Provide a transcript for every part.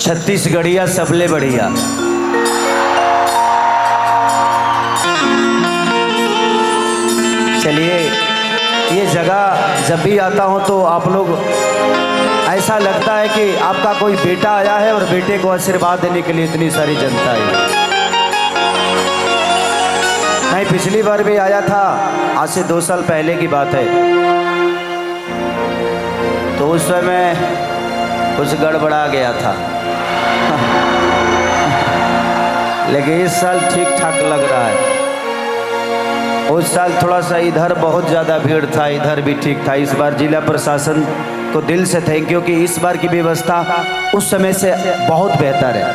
छत्तीसगढ़िया सबले बढ़िया। चलिए, ये जगह जब भी आता हूँ तो आप लोग ऐसा लगता है कि आपका कोई बेटा आया है और बेटे को आशीर्वाद देने के लिए इतनी सारी जनता है। मैं पिछली बार भी आया था, आज से 2 साल पहले की बात है, तो उस समय कुछ गड़बड़ा गया था लेकिन इस साल ठीक ठाक लग रहा है। उस साल थोड़ा सा इधर बहुत ज़्यादा भीड़ था, इधर भी ठीक था। इस बार जिला प्रशासन को दिल से थैंक यू कि इस बार की व्यवस्था उस समय से बहुत बेहतर है।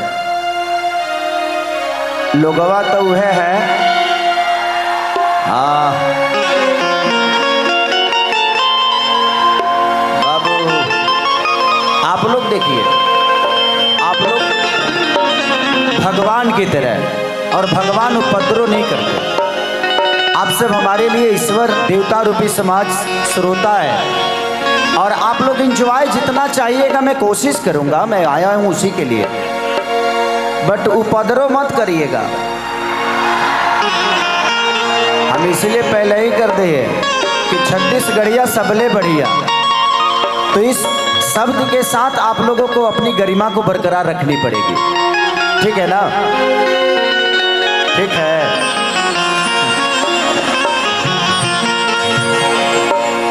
लोगवा तो वह है, हाँ बाबू, आप लोग देखिए, आप लोग भगवान की तरह, और भगवान उपद्रव नहीं करते। आप सब हमारे लिए ईश्वर देवता रूपी समाज श्रोता है, और आप लोग एंजॉय जितना चाहिएगा मैं कोशिश करूंगा, मैं आया हूं उसी के लिए, बट उपद्रव मत करिएगा। हम इसलिए पहले ही कर दिए कि छत्तीसगढ़िया सबले बढ़िया, तो इस शब्द के साथ आप लोगों को अपनी गरिमा को बरकरार रखनी पड़ेगी, ठीक है ना? ठीक है।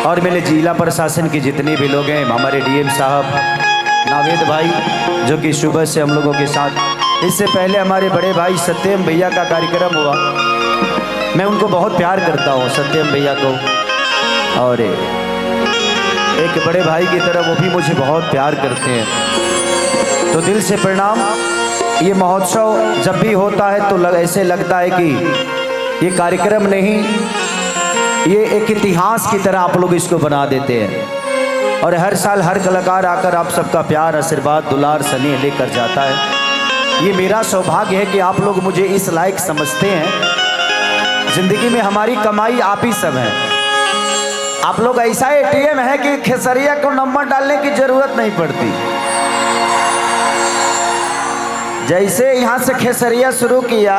और मेरे जिला प्रशासन के जितने भी लोग हैं, हमारे डीएम साहब नावेद भाई जो कि सुबह से हम लोगों के साथ, इससे पहले हमारे बड़े भाई सत्यम भैया का कार्यक्रम हुआ, मैं उनको बहुत प्यार करता हूँ सत्यम भैया को, और एक बड़े भाई की तरह वो भी मुझे बहुत प्यार करते हैं, तो दिल से प्रणाम। ये महोत्सव जब भी होता है तो ऐसे लगता है कि ये कार्यक्रम नहीं, ये एक इतिहास की तरह आप लोग इसको बना देते हैं, और हर साल हर कलाकार आकर आप सबका प्यार, आशीर्वाद, दुलार, स्नेह लेकर जाता है। ये मेरा सौभाग्य है कि आप लोग मुझे इस लायक समझते हैं। जिंदगी में हमारी कमाई आप ही सब हैं। आप लोग ऐसा एटीएम है कि खेसरिया को नंबर डालने की जरूरत नहीं पड़ती। जैसे यहाँ से खेसरिया शुरू किया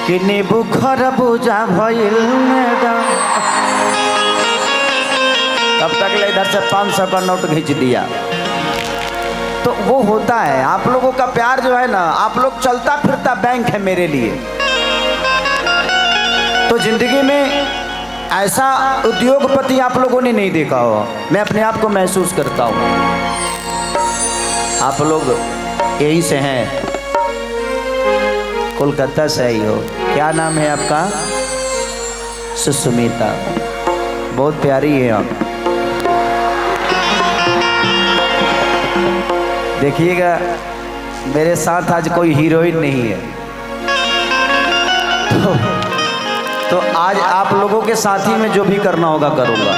कि नींबू खरबूजा भइल मैडम, तब तक ले इधर से 500 का नोट खींच दिया। तो वो होता है, आप लोगों का प्यार जो है ना, आप लोग चलता फिरता बैंक है मेरे लिए। तो जिंदगी में ऐसा उद्योगपति आप लोगों ने नहीं देखा हो, मैं अपने आप को महसूस करता हूँ। आप लोग यहीं से हैं, कोलकाता से आई हो। क्या नाम है आपका? सुष्मिता, बहुत प्यारी है आप। देखिएगा मेरे साथ आज कोई हीरोइन नहीं है, तो आज आप लोगों के साथ ही मैं जो भी करना होगा करूंगा।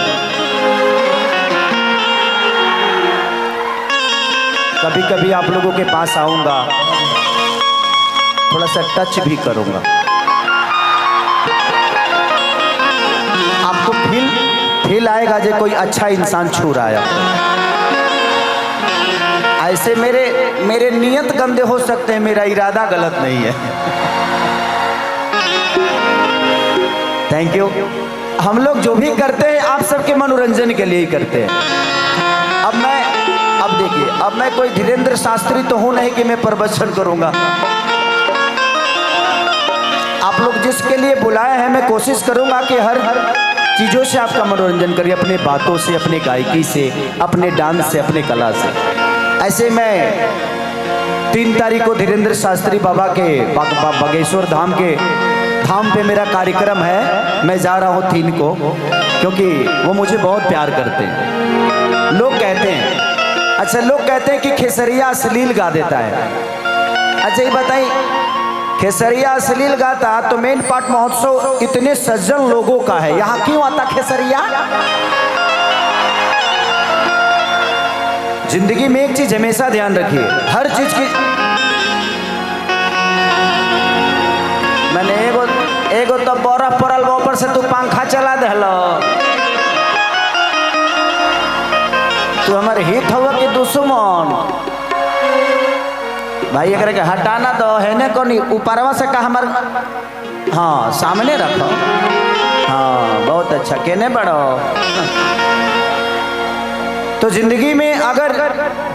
कभी कभी आप लोगों के पास आऊंगा, थोड़ा सा टच भी करूंगा, आपको फील आएगा जो कोई अच्छा इंसान छू रहा है आपको। ऐसे मेरे नियत गंदे हो सकते हैं, मेरा इरादा गलत नहीं है। Thank you. हम लोग जो भी करते हैं आप सबके मनोरंजन के लिए ही करते हैं। अब देखिए, अब मैं कोई धीरेन्द्र शास्त्री तो हूं नहीं कि मैं प्रवचन करूंगा। आप लोग जिसके लिए बुलाए हैं, मैं कोशिश करूंगा कि हर चीज़ों से आपका मनोरंजन करिए, अपने बातों से, अपने गायकी से, अपने डांस से, अपने कला से। ऐसे मैं 3 तारीख को धीरेन्द्र शास्त्री बाबा के बागेश्वर धाम पे मेरा कार्यक्रम है, मैं जा रहा हूँ 3 को, क्योंकि वो मुझे बहुत प्यार करते हैं। लोग कहते हैं, अच्छा लोग कहते हैं कि खेसरिया अश्लील गा देता है। अच्छा ये बताइए, खेसरिया अश्लील गाता तो मेन पार्ट महोत्सव इतने सज्जन लोगों का है, यहाँ क्यों आता खेसरिया? जिंदगी में एक चीज हमेशा ध्यान रखिए, हर चीज की मैंने एगो तो बर्फ पड़ल ऊपर से तू पंखा चला दहलो, तू हमारे हित हुआ कि दुश्मन। भाई अगर के हटाना दो है ने को नहीं ऊपरवा से का हमार हाँ सामने रखो। हाँ बहुत अच्छा कहने बढ़ो। तो जिंदगी में अगर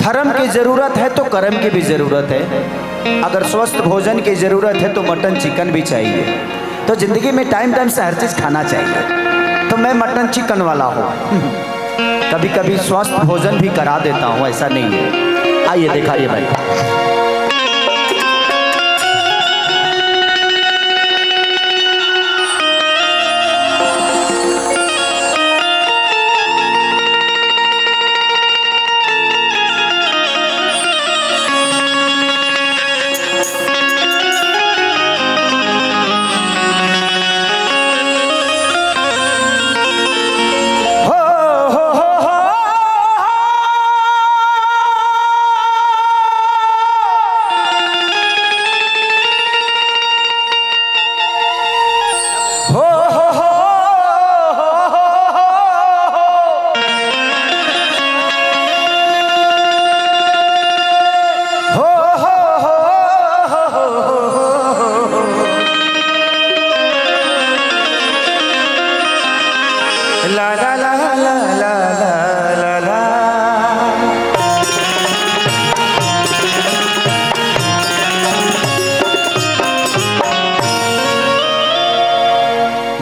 धर्म की जरूरत है तो कर्म की भी जरूरत है। अगर स्वस्थ भोजन की जरूरत है तो मटन चिकन भी चाहिए। तो जिंदगी में टाइम टाइम से हर चीज खाना चाहिए। तो मैं मटन चिकन वाला हूँ। कभी कभी स्वस्थ भोजन भी करा देता हूँ, ऐसा नहीं है। आइए दिखाइए भाई।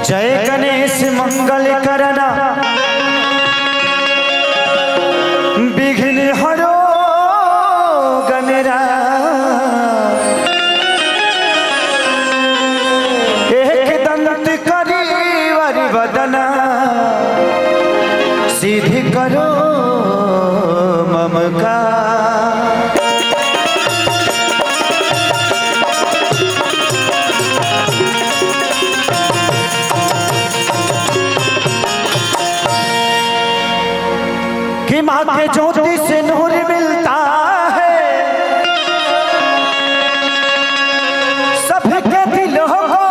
जय गणेश मंगल करना विघ्न हरो गणरा एक दंत करी वरि वदना सिद्धि करो मम का। कि माँ के ज्योति से नूर मिलता है, सबके दिलों को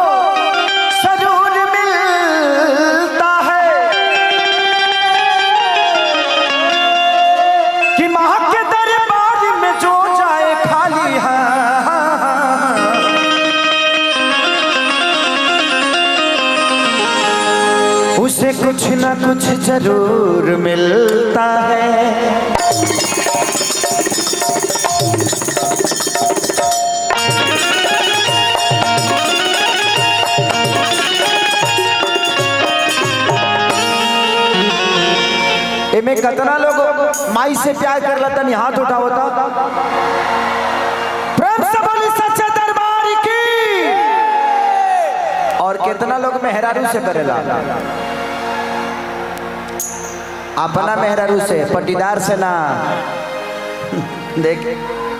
सरूर मिलता है। कि माँ के दरबार में जो जाए खाली है, उसे कुछ न कुछ जरूर मिलता है। इनमें कितना लोग माई से प्यार कर लेता नहीं, हाथ उठा होता। प्रेम से बोली सच्चे दरबार की। और कितना लोग मेहरारू से करेला, अपना मेहरारू से, पटीदार से ना। देख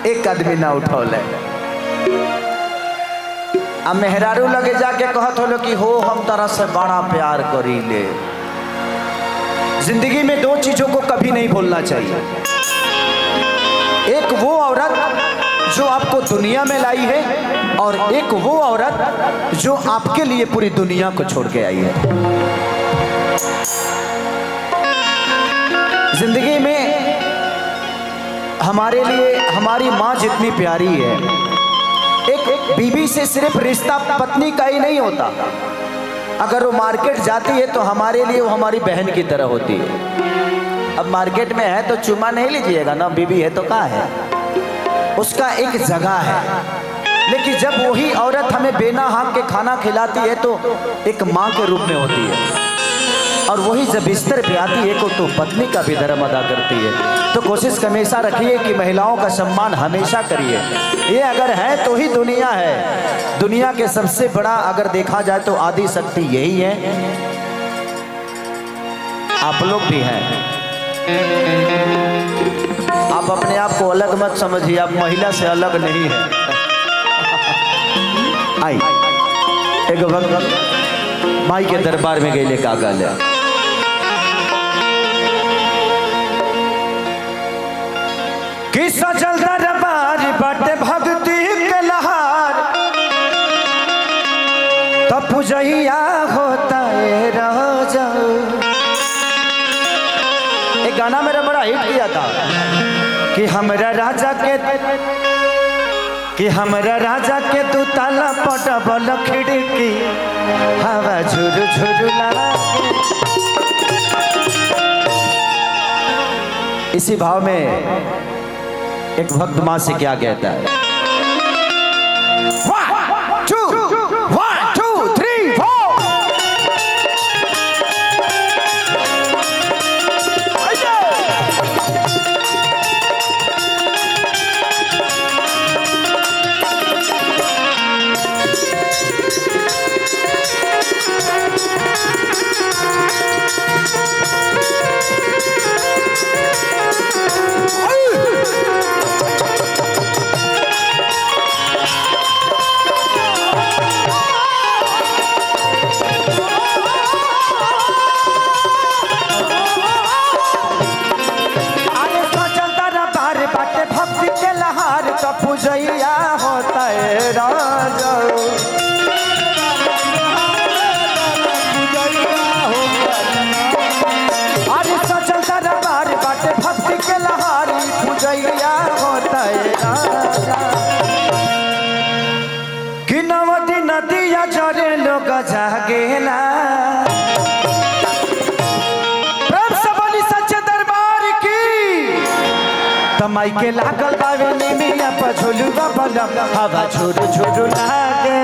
एक आदमी ना उठौले। अब मेहरारू लगे जाके कहत हो कि हो हम तरह से बड़ा प्यार करी ले। जिंदगी में दो चीजों को कभी नहीं भूलना चाहिए। एक वो औरत जो आपको दुनिया में लाई है, और एक वो औरत जो आपके लिए पूरी दुनिया को छोड़ के आई है। जिंदगी में हमारे लिए हमारी माँ जितनी प्यारी है, एक बीवी से सिर्फ रिश्ता पत्नी का ही नहीं होता। अगर वो मार्केट जाती है तो हमारे लिए वो हमारी बहन की तरह होती है। अब मार्केट में है तो चुमा नहीं लीजिएगा ना, बीवी है तो कहाँ है, उसका एक जगह है। लेकिन जब वही औरत हमें बेना हाँक के खाना खिलाती है तो एक माँ के रूप में होती है। और वही जब बिस्तर पे आती है तो पत्नी का भी धर्म अदा करती है। तो कोशिश हमेशा रखिए कि महिलाओं का सम्मान हमेशा करिए। ये अगर है तो ही दुनिया है। दुनिया के सबसे बड़ा अगर देखा जाए तो आदि शक्ति यही है। आप लोग भी हैं। आप अपने आप को अलग मत समझिए, आप महिला से अलग नहीं है। आई एक वक्त माई के दरबार में गए का गल है। कि सजल दरबार बाटे भक्ति के लहार, तब पूजैया होता है राजा। एक गाना मेरा बड़ा हिट किया था कि हमरा राजा के कि हमरा राजा के तू ताला पटबल खिड़की हवा झुरु झुरु लागे। इसी भाव में एक भक्त मां से क्या कहता है, 1 2 1 2 3 4। पूजैया होता है राजा, अरे सचल दरबार बाटे भक्ति के लहारी पूजैया होता है राजा। कि नवदी नदिया जरे लोग जागेला, प्रेम से बोली सच्चे दरबार की। तमाई के लागल बावे निमिया पर झुलुआ बलम हवा झुरु झुरु लागे।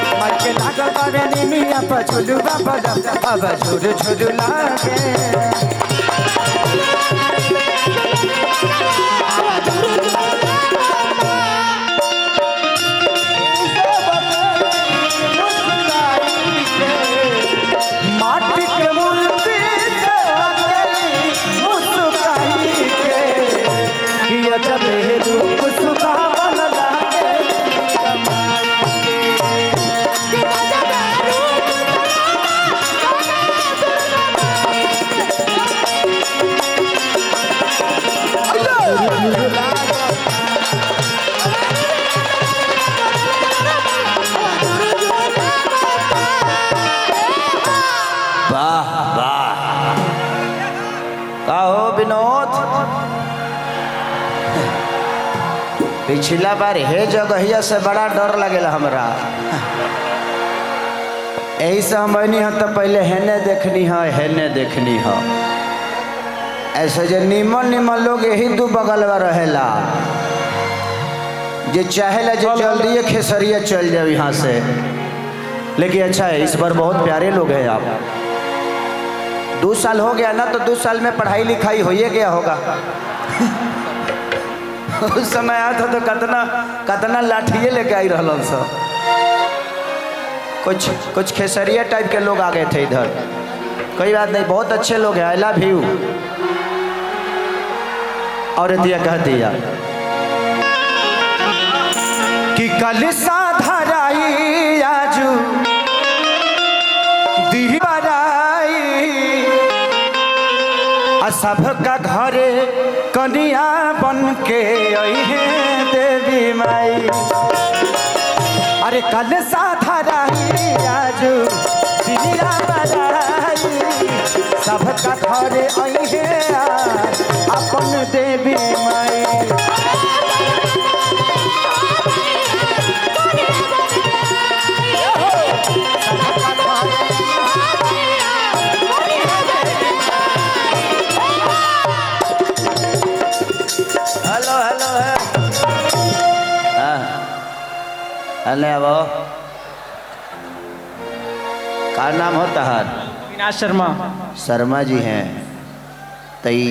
तमाई के लागल बावे निमिया पर झुलुआ बलम हवा झुरु झुरु लागे। विनोद, पिछला बार हे जगहिया से बड़ा डर लगेला हमरा, यही से हम बनी है तो पहले हेने देखनी है हेने देखनी है। ऐसे जो निमन निमन लोग यही दू बगल में रहेला, जे चाहेला जो जल्दी खेसरिया चल जाओ यहाँ से। लेकिन अच्छा है, इस बार बहुत प्यारे लोग हैं आप। 2 साल हो गया ना, तो 2 साल में पढ़ाई लिखाई हो ही गया होगा। उस समय आया था तो कतना लाठिए लेके आई रहल सब। कुछ खेसरिया टाइप के लोग आ गए थे इधर। कोई बात नहीं, बहुत अच्छे लोग हैं, आई लव यू। और दिया कह दिया कि कल साधराई आजू सबका घरे कनिया बन के आई है देवी माई। अरे कल साधराई आजू दिया बजाई, सबका घरे आई है अपन देवी माई। हेलो वो क्या नाम होता है? अविनाश शर्मा। शर्मा जी हैं, तई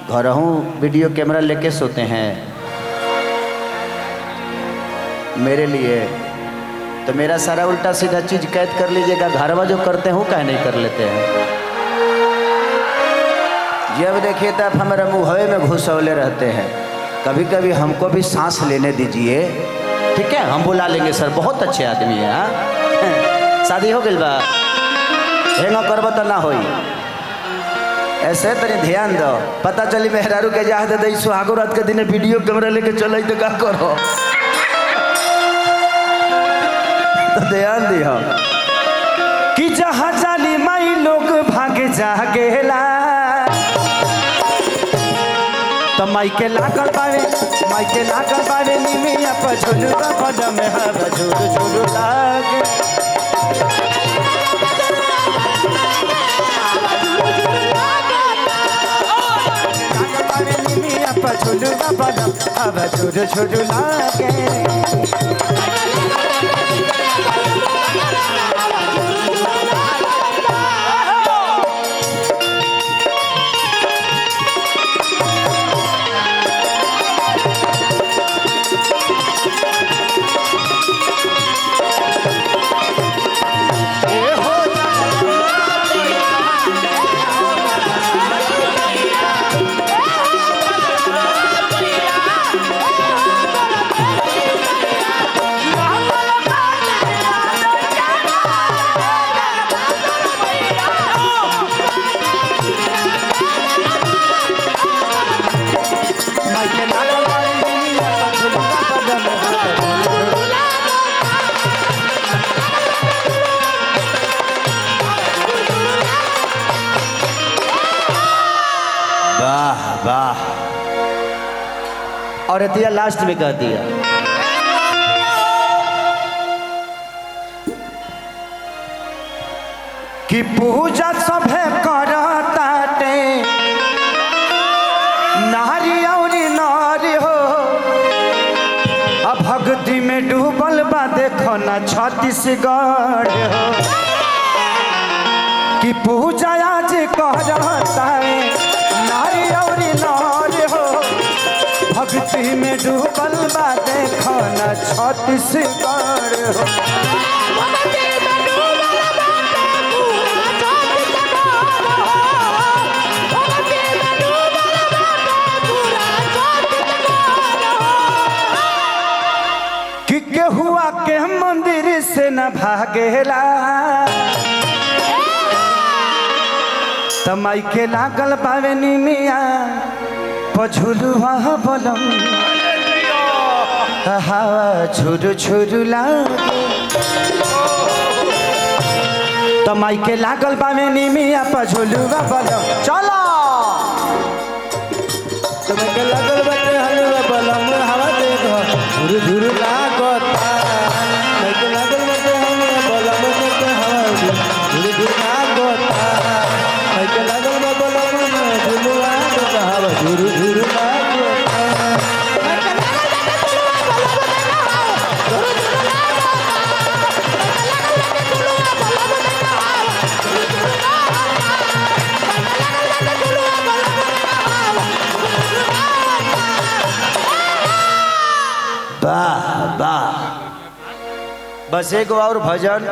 घर हूँ वीडियो कैमरा लेके सोते हैं मेरे लिए, तो मेरा सारा उल्टा सीधा चीज कैद कर लीजिएगा। घरवा जो करते हैं क्या नहीं कर लेते हैं। जब देखिए तब हमारे मुँह में घुसौले रहते हैं। कभी कभी हमको भी सांस लेने दीजिए, ठीक है? हम बुला लेंगे सर, बहुत अच्छे आदमी है। हाँ, शादी हो गई बा, हेंगा करब तो ना होई। ऐसे तनी ध्यान दो, पता चली मेहरारू के जा दे सुहागो रात के दिन वीडियो कैमरा लेके चल तो क्या करो। तो ध्यान दियो कि जहाँ जाली माई लोग भागे जागेला। तो माइके लागल बावे निमिया पर झुलुआ बड़ा में हवा झुरु झुरु लागे निमिया पर झुलुआ बड़ा हवा झुरु झुरु लागे वाह वाह। और दिया लास्ट में कह दिया कि पूजा सभे करताटे नारी और नारी हो अब भक्ति में डूबल बा देखो ना छत्तीसगढ़ हो कि पूजा आज करता है नारी और नारी हो भक्ति में डूबल बा देखो ना छत्तीसगढ़ हो कि केहुआ के मंदिर से न भागेला तमाई के लागल पावे निमिया पझुलुआ बलम हवा झुरु झुरु लागे तमाई के लागल पावे निमिया पझुलुआ बलम चलो तमाई के लागल बाटे हलवा बलम हवा देखो झुरु झुरु लागता तमाई के लागल बाटे हलवा बलम देखो हवा झुरु झुरु लागता माइके लागल बा बलम झुलुआ बड़ा हवा झुरु झुरु लागता माइके लागल बा झुलुआ बलम देखा झुरु झुरु लागता माइके लागल बा झुलुआ बलम देखा झुरु झुरु लागता माइके लागल बा झुलुआ बलम देखा झुरु झुरु लागता वाह वाह। बस एक और भजन